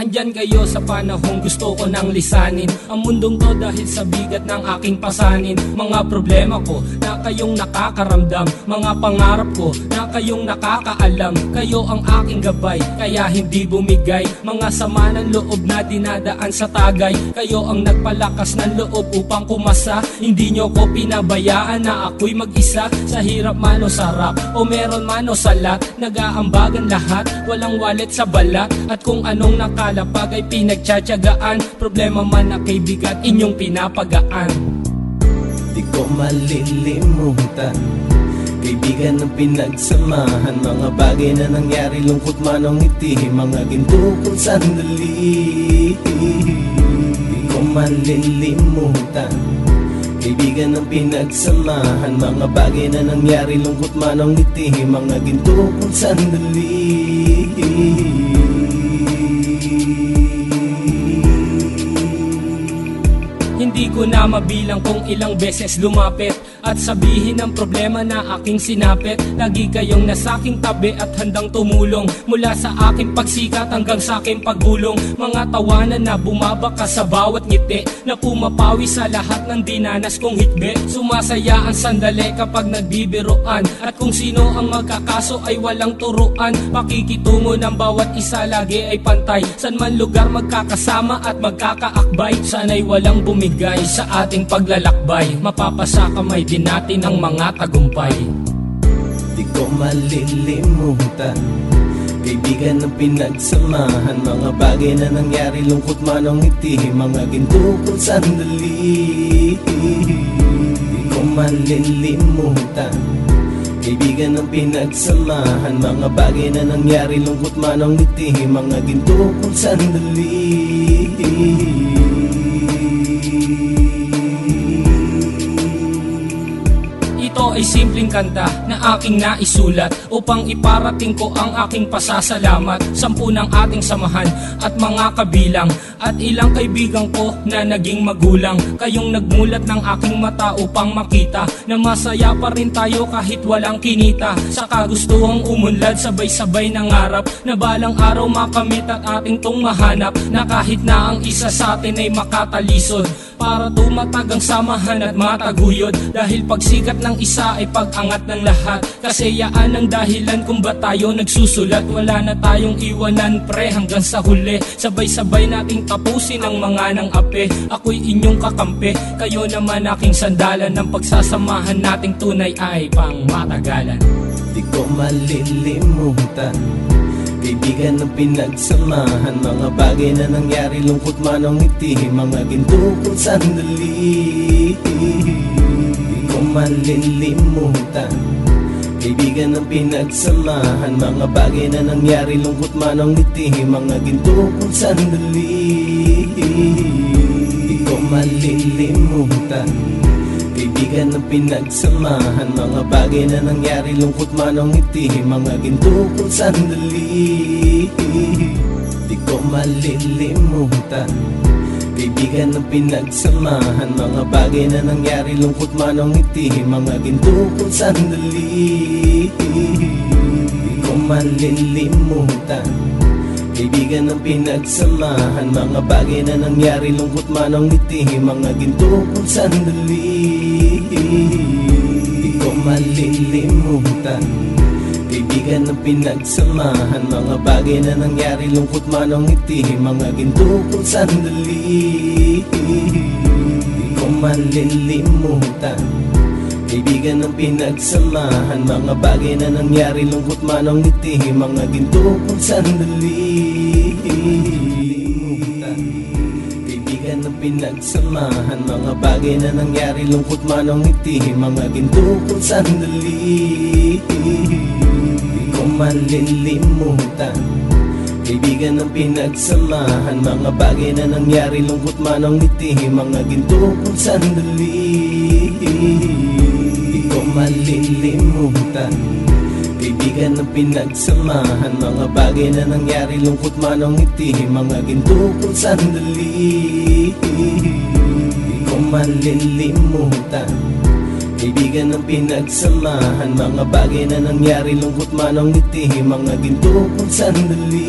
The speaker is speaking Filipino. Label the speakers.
Speaker 1: nandyan kayo sa panahong gusto ko nang lisanin ang mundong to dahil sa bigat ng aking pasanin. Mga problema ko na kayong nakakaramdam, mga pangarap ko na kayong nakakaalam. Kayo ang aking gabay, kaya hindi bumigay. Mga sama ng loob na dinadaan sa tagay, kayo ang nagpalakas ng loob upang kumasa. Hindi nyo ko pinabayaan na ako'y mag-isa. Sa hirap man o sarap, o meron man o salat, nag-aambagan lahat, walang wallet sa balat. At kung anong nakalapag ay pinagtsatsagaan, problema man na kay bigat inyong pinapagaan.
Speaker 2: Di ko malilimutan, kaibigan ng pinagsamahan, mga bagay na nangyari, lungkot man o ngiti, mga ginto kong sandali. Di ko malilimutan, kaibigan ng pinagsamahan, mga bagay na nangyari, lungkot man o ngiti, mga ginto kong sandali.
Speaker 1: Hindi ko na mabilang kung ilang beses lumapit at sabihin ang problema na aking sinapit. Lagi kayong nasa aking tabi at handang tumulong, mula sa aking pagsikat hanggang sa aking paggulong. Mga tawanan na bumabaka sa bawat ngiti, na pumapawi sa lahat ng dinanas kong hitbe. Sumasaya ang sandali kapag nagbibiroan, at kung sino ang magkakaso ay walang turuan. Pakikitungo ng bawat isa lagi ay pantay, san man lugar magkakasama at magkakaakbay. Sana'y walang bumigay sa ating paglalakbay, mapapasa kamay din natin ang mga tagumpay.
Speaker 2: Di ko malilimutan, kaibigan ng pinagsamahan, mga bagay na nangyari, lungkot man o ngiti, mga ginto kong sandali. Di ko malilimutan, kaibigan ng pinagsamahan, mga bagay na nangyari, lungkot man o ngiti, mga ginto kong sandali.
Speaker 1: Ito ay simpleng kanta na aking naisulat upang iparating ko ang aking pasasalamat. 10 ng ating samahan at mga kabilang, at ilang kaibigan ko na naging magulang. Kayong nagmulat ng aking mata upang makita na masaya pa rin tayo kahit walang kinita. Sa kagustuhang umunlad, sabay-sabay nangarap na balang araw makamit at ating tong mahanap, na kahit na ang isa sa atin ay makatalisod, para tumatag ang samahan at mataguyod. Dahil pagsikat ng isa ay pag-angat ng lahat, kasayaan ang dahilan kung ba't tayo nagsusulat. Wala na tayong iwanan pre hanggang sa huli, sabay-sabay nating tapusin ang mga nang ape. Ako'y inyong kakampi, kayo naman aking sandalan, ng pagsasamahan nating tunay ay pang matagalan.
Speaker 2: Di ko malilimutan, kaibigan ng pinagsamahan, mga bagay na nangyari, lungkot man o ngiti, mga ginto kong sandali. Di ko malilimutan, kaibigan ng pinagsamahan, mga bagay na nangyari, lungkot man o ngiti, mga ginto kong sandali. Di ko malilimutan, kaibigan ng pinagsamahan, mga bagay na nangyari, lungkot man o ngiti, mga ginto kong sandali. Di ko malilimutan, kaibigan ng pinagsamahan, mga bagay na nangyari, lungkot man o ngiti, mga ginto kong sandali. Di ko malilimutan, kaibigan ng pinagsamahan, mga bagay na nangyari, lungkot man o ngiti, mga ginto kong sandali. Di ko malilimutan, kaibigan ng pinagsamahan, mga bagay na nangyari, lungkot man o ngiti, mga ginto kong sandali. Di ko malilimutan, kaibigan ng pinagsamahan, mga bagay na nangyari, lungkot man o ngiti, mga ginto kong sandali. Kaibigan ng pinagsamahan, mga bagay na nangyari, lungkot man o ngiti, mga ginto kong sandali. Di ko malilimutan, kaibigan ng pinagsamahan, mga bagay na nangyari, lungkot man o ngiti, mga ginto kong sandali. Di ko malilimutan, kaibigan ng pinagsamahan, mga bagay na nangyari, lungkot man o ngiti, mga ginto kong sandali. Di ko malilimutan, kaibigan ng pinagsamahan, mga bagay na nangyari, lungkot man o ngiti, mga ginto kong sandali.